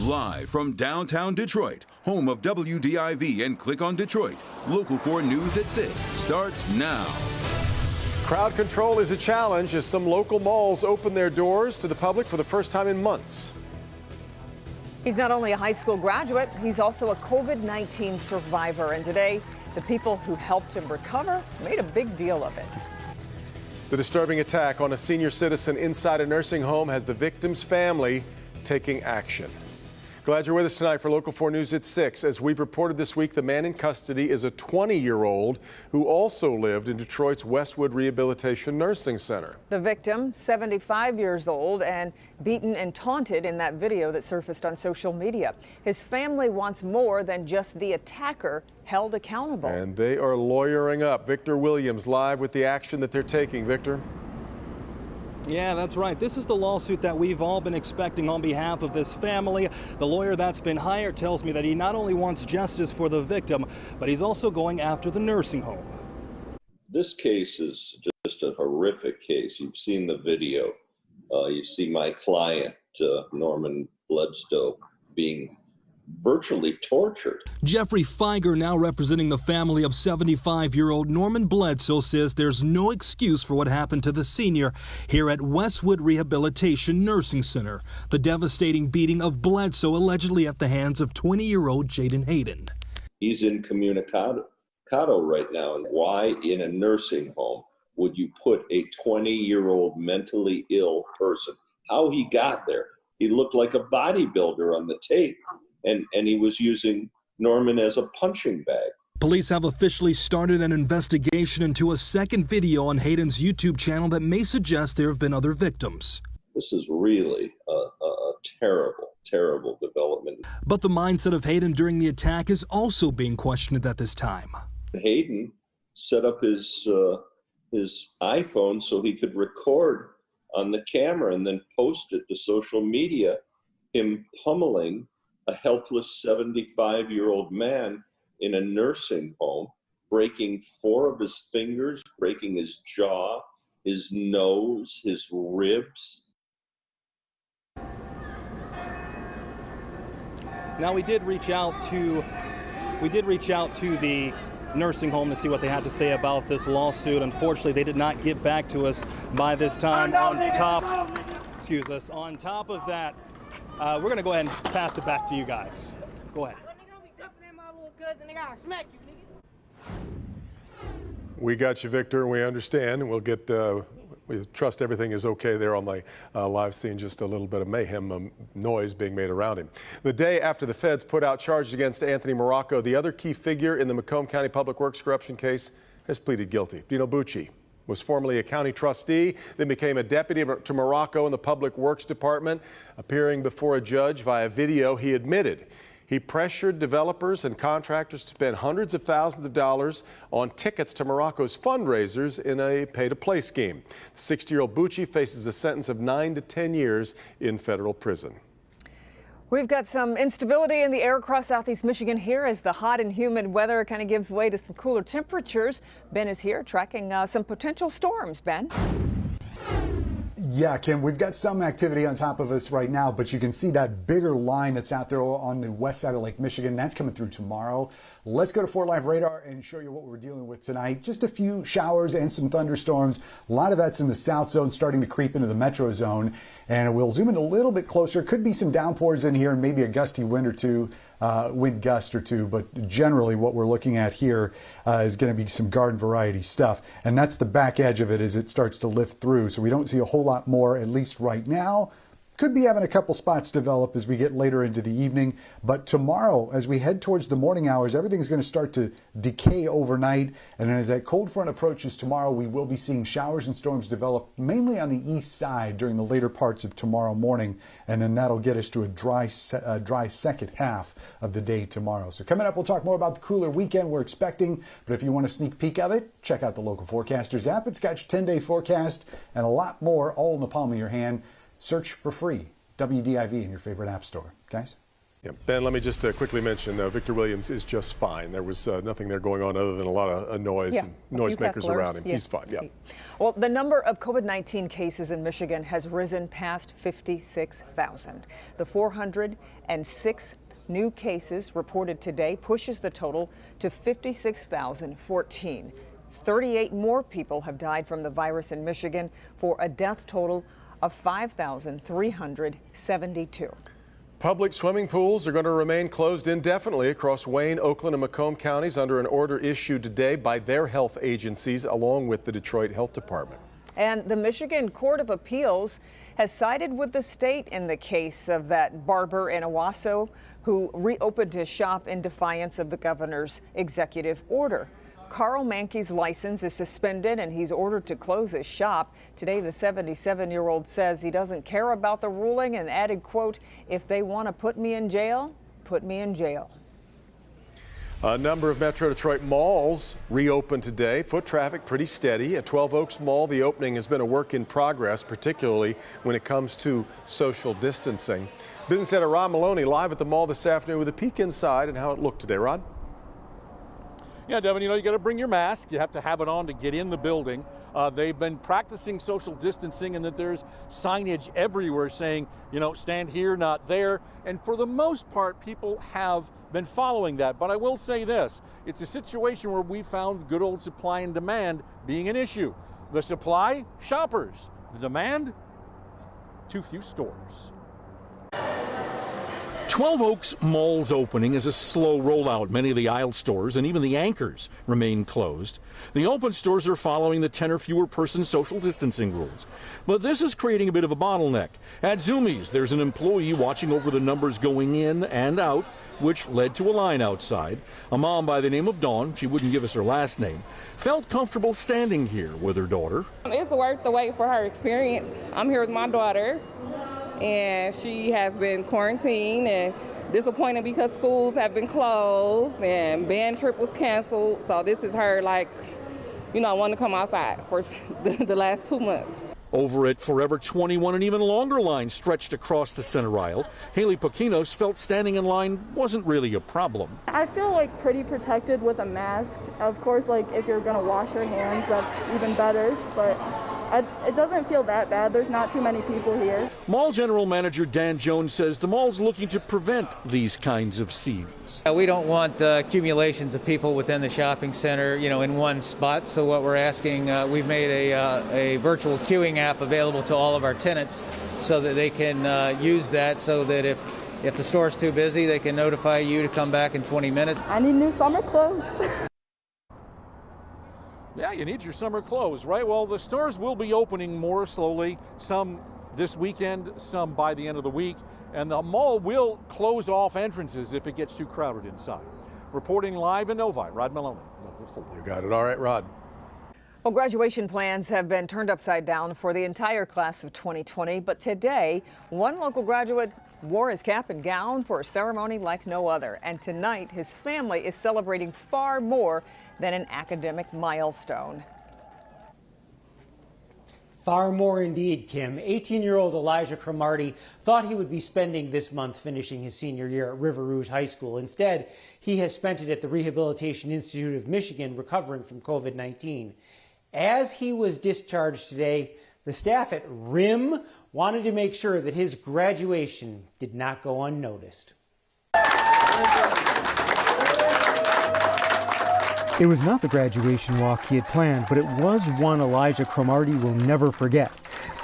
Live from downtown Detroit, home of WDIV and Click on Detroit, Local 4 News at 6 starts now. Crowd control is a challenge as some local malls open their doors to the public for the first time in months. He's not only a high school graduate, he's also a COVID-19 survivor. And today, the people who helped him recover made a big deal of it. The disturbing attack on a senior citizen inside a nursing home has the victim's family taking action. Glad you're with us tonight for Local 4 News at 6. As we've reported this week, the man in custody is a 20-year-old who also lived in Detroit's Westwood Rehabilitation Nursing Center. The victim, 75 years old, and beaten and taunted in that video that surfaced on social media. His family wants more than just the attacker held accountable. And they are lawyering up. Victor Williams live with the action that they're taking. Victor? Yeah, that's right. This is the lawsuit that we've all been expecting on behalf of this family. The lawyer that's been hired tells me that he not only wants justice for the victim, but he's also going after the nursing home. This case is just a horrific case. You've seen the video. You see my client, Norman Bledsoe, being virtually tortured. Jeffrey Feiger, now representing the family of 75-year-old Norman Bledsoe, says there's no excuse for what happened to the senior here at Westwood Rehabilitation Nursing Center. The devastating beating of Bledsoe allegedly at the hands of 20-year-old Jaden Hayden. He's incommunicado right now. And why in a nursing home would you put a 20-year-old mentally ill person? How he got there? He looked like a bodybuilder on the tape. And he was using Norman as a punching bag. Police have officially started an investigation into a second video on Hayden's YouTube channel that may suggest there have been other victims. This is really a terrible, terrible development. But the mindset of Hayden during the attack is also being questioned at this time. Hayden set up his iPhone so he could record on the camera and then post it to social media, him pummeling a helpless 75-year-old man in a nursing home, breaking 4 of his fingers, breaking his jaw, his nose, his ribs. Now, we did reach out to the nursing home to see what they had to say about this lawsuit. Unfortunately, they did not get back to us by this time. On top of that, we're going to go ahead and pass it back to you guys. Go ahead. We got you, Victor. We understand. We'll get. We trust everything is okay there on the live scene. Just a little bit of mayhem, noise being made around him. The day after the feds put out charges against Anthony Morocco, the other key figure in the Macomb County Public Works corruption case has pleaded guilty. Dino Bucci was formerly a county trustee, then became a deputy to Morocco in the Public Works Department. Appearing before a judge via video, he admitted he pressured developers and contractors to spend hundreds of thousands of dollars on tickets to Morocco's fundraisers in a pay-to-play scheme. The 60-year-old Bucci faces a sentence of 9 to 10 years in federal prison. We've got some instability in the air across southeast Michigan here as the hot and humid weather kind of gives way to some cooler temperatures. Ben is here tracking some potential storms. Ben? Yeah, Kim, we've got some activity on top of us right now, but you can see that bigger line that's out there on the west side of Lake Michigan. That's coming through tomorrow. Let's go to 4 Live Radar and show you what we're dealing with tonight. Just a few showers and some thunderstorms. A lot of that's in the south zone, starting to creep into the metro zone. And we'll zoom in a little bit closer. Could be some downpours in here and maybe a gusty wind or two, wind gust or two. But generally what we're looking at here is going to be some garden variety stuff. And that's the back edge of it as it starts to lift through. So we don't see a whole lot more, at least right now. Could be having a couple spots develop as we get later into the evening. But tomorrow, as we head towards the morning hours, everything's going to start to decay overnight. And then as that cold front approaches tomorrow, we will be seeing showers and storms develop mainly on the east side during the later parts of tomorrow morning. And then that'll get us to a dry second half of the day tomorrow. So coming up, we'll talk more about the cooler weekend we're expecting. But if you want a sneak peek of it, check out the Local Forecasters app. It's got your 10-day forecast and a lot more all in the palm of your hand. Search for free WDIV in your favorite app store. Guys? Yeah. Ben, let me just quickly mention Victor Williams is just fine. There was nothing there going on other than a lot of noise and noisemakers around him. Yeah. He's fine. Yeah. Well, the number of COVID-19 cases in Michigan has risen past 56,000. The 406 new cases reported today pushes the total to 56,014. 38 more people have died from the virus in Michigan for a death total of 5,372. Public swimming pools are going to remain closed indefinitely across Wayne, Oakland, and Macomb counties under an order issued today by their health agencies along with the Detroit Health Department. And the Michigan Court of Appeals has sided with the state in the case of that barber in Owasso who reopened his shop in defiance of the governor's executive order. Carl Mankey's license is suspended and he's ordered to close his shop. Today, the 77-year-old says he doesn't care about the ruling and added, quote, "If they want to put me in jail, put me in jail." A number of Metro Detroit malls reopened today. Foot traffic pretty steady. At 12 Oaks Mall, the opening has been a work in progress, particularly when it comes to social distancing. Business editor Rod Maloney live at the mall this afternoon with a peek inside and how it looked today. Rod? Yeah, Devin, you got to bring your mask. You have to have it on to get in the building. They've been practicing social distancing and that there's signage everywhere saying, stand here, not there. And for the most part, people have been following that. But I will say this, it's a situation where we found good old supply and demand being an issue. The supply, shoppers. The demand, too few stores. 12 Oaks Mall's opening is a slow rollout. Many of the aisle stores and even the anchors remain closed. The open stores are following the 10 or fewer person social distancing rules. But this is creating a bit of a bottleneck. At Zoomies, there's an employee watching over the numbers going in and out, which led to a line outside. A mom by the name of Dawn, she wouldn't give us her last name, felt comfortable standing here with her daughter. It's worth the wait for her experience. I'm here with my daughter, and she has been quarantined and disappointed because schools have been closed and band trip was canceled. So this is her wanting to come outside for the last 2 months. Over at Forever 21, an even longer line stretched across the center aisle. Haley Poquinos felt standing in line wasn't really a problem. I feel pretty protected with a mask. Of course, if you're going to wash your hands, that's even better. But it doesn't feel that bad. There's not too many people here. Mall General Manager Dan Jones says the mall's looking to prevent these kinds of scenes. We don't want accumulations of people within the shopping center, in one spot. So what we're asking, we've made a virtual queuing app available to all of our tenants so that they can use that so that if the store's too busy, they can notify you to come back in 20 minutes. I need new summer clothes. Yeah, you need your summer clothes, right? Well, the stores will be opening more slowly, some this weekend, some by the end of the week, and the mall will close off entrances if it gets too crowded inside. Reporting live in Novi, Rod Maloney, Local 4. You got it. All right, Rod. Well, graduation plans have been turned upside down for the entire class of 2020, but today, one local graduate wore his cap and gown for a ceremony like no other. And tonight, his family is celebrating far more than an academic milestone. Far more indeed, Kim. 18-year-old Elijah Cromartie thought he would be spending this month finishing his senior year at River Rouge High School. Instead, he has spent it at the Rehabilitation Institute of Michigan recovering from COVID-19. As he was discharged today, the staff at RIM wanted to make sure that his graduation did not go unnoticed. It was not the graduation walk he had planned, but it was one Elijah Cromartie will never forget.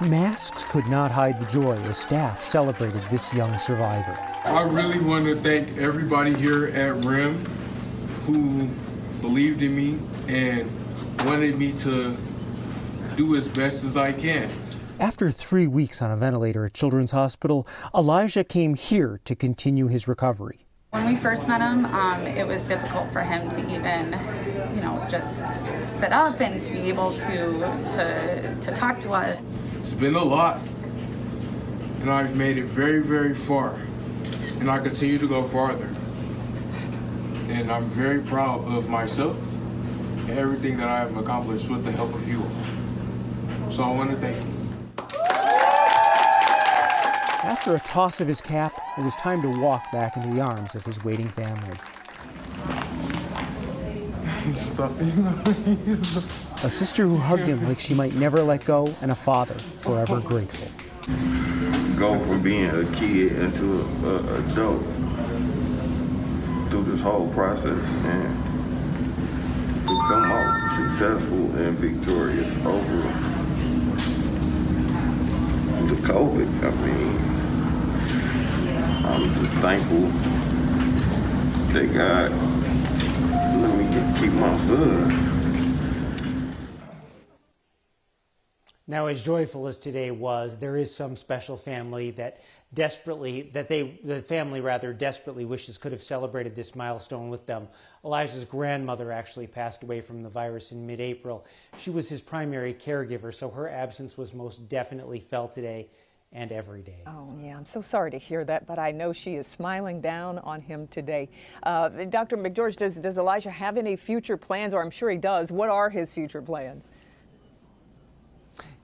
Masks could not hide the joy as staff celebrated this young survivor. I really want to thank everybody here at RIM who believed in me and wanted me to do as best as I can. After 3 weeks on a ventilator at Children's Hospital, Elijah came here to continue his recovery. When we first met him, it was difficult for him to even, just sit up and to be able to talk to us. It's been a lot, and I've made it very, very far, and I continue to go farther. And I'm very proud of myself and everything that I have accomplished with the help of you all. So I want to thank you. After a toss of his cap, it was time to walk back into the arms of his waiting family. A sister who hugged him like she might never let go, and a father forever grateful. Go from being a kid into an adult through this whole process and to come out successful and victorious over the COVID. I mean, I'm just thankful that God let me keep my son. Now, as joyful as today was, there is some special family that the family desperately wishes could have celebrated this milestone with them. Elijah's grandmother actually passed away from the virus in mid-April. She was his primary caregiver, so her absence was most definitely felt today and every day. Oh, yeah, I'm so sorry to hear that, but I know she is smiling down on him today. Dr. McGeorge, does Elijah have any future plans, or I'm sure he does? What are his future plans?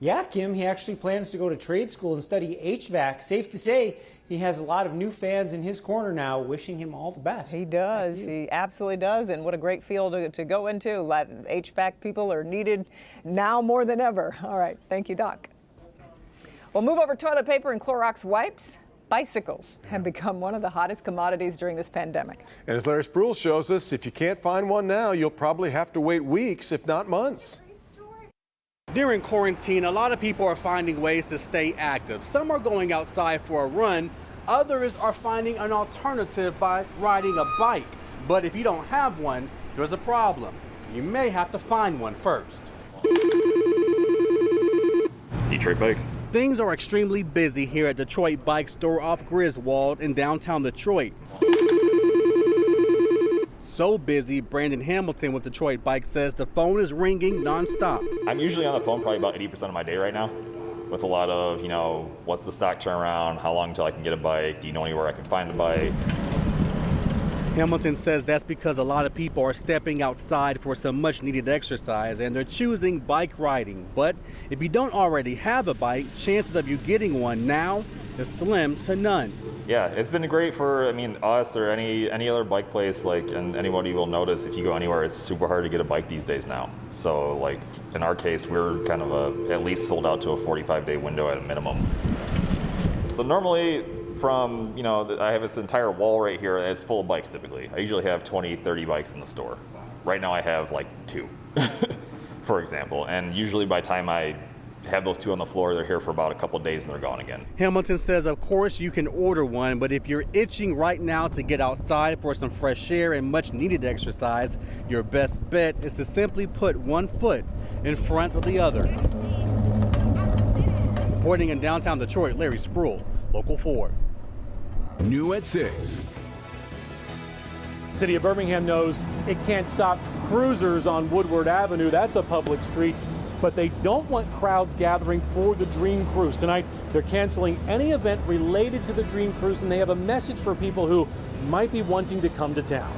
Yeah, Kim, he actually plans to go to trade school and study HVAC. Safe to say, he has a lot of new fans in his corner now, wishing him all the best. He does. He absolutely does. And what a great field to go into. HVAC people are needed now more than ever. All right. Thank you, Doc. We'll move over toilet paper and Clorox wipes. Bicycles have become one of the hottest commodities during this pandemic. And as Larry Spruill shows us, if you can't find one now, you'll probably have to wait weeks, if not months. During quarantine, a lot of people are finding ways to stay active. Some are going outside for a run. Others are finding an alternative by riding a bike. But if you don't have one, there's a problem. You may have to find one first. Detroit Bikes. Things are extremely busy here at Detroit Bike Store off Griswold in downtown Detroit. So busy, Brandon Hamilton with Detroit Bike says the phone is ringing nonstop. I'm usually on the phone probably about 80% of my day right now, with a lot of, what's the stock turnaround, how long until I can get a bike, do you know anywhere I can find a bike? Hamilton says that's because a lot of people are stepping outside for some much needed exercise and they're choosing bike riding. But if you don't already have a bike, chances of you getting one now is slim to none. Yeah, it's been great for, us or any other bike place, and anybody will notice if you go anywhere, it's super hard to get a bike these days now. So, in our case, we're kind of at least sold out to a 45-day window at a minimum. So normally from, I have this entire wall right here, it's full of bikes typically. I usually have 20, 30 bikes in the store. Right now I have 2, for example. And usually by the time I have those 2 on the floor, they're here for about a couple of days and they're gone again. Hamilton says, of course, you can order one, but if you're itching right now to get outside for some fresh air and much needed exercise, your best bet is to simply put one foot in front of the other. Reporting in downtown Detroit, Larry Spruill, Local 4. New at 6. City of Birmingham knows it can't stop cruisers on Woodward Avenue. That's a public street. But they don't want crowds gathering for the Dream Cruise. Tonight, they're canceling any event related to the Dream Cruise, and they have a message for people who might be wanting to come to town.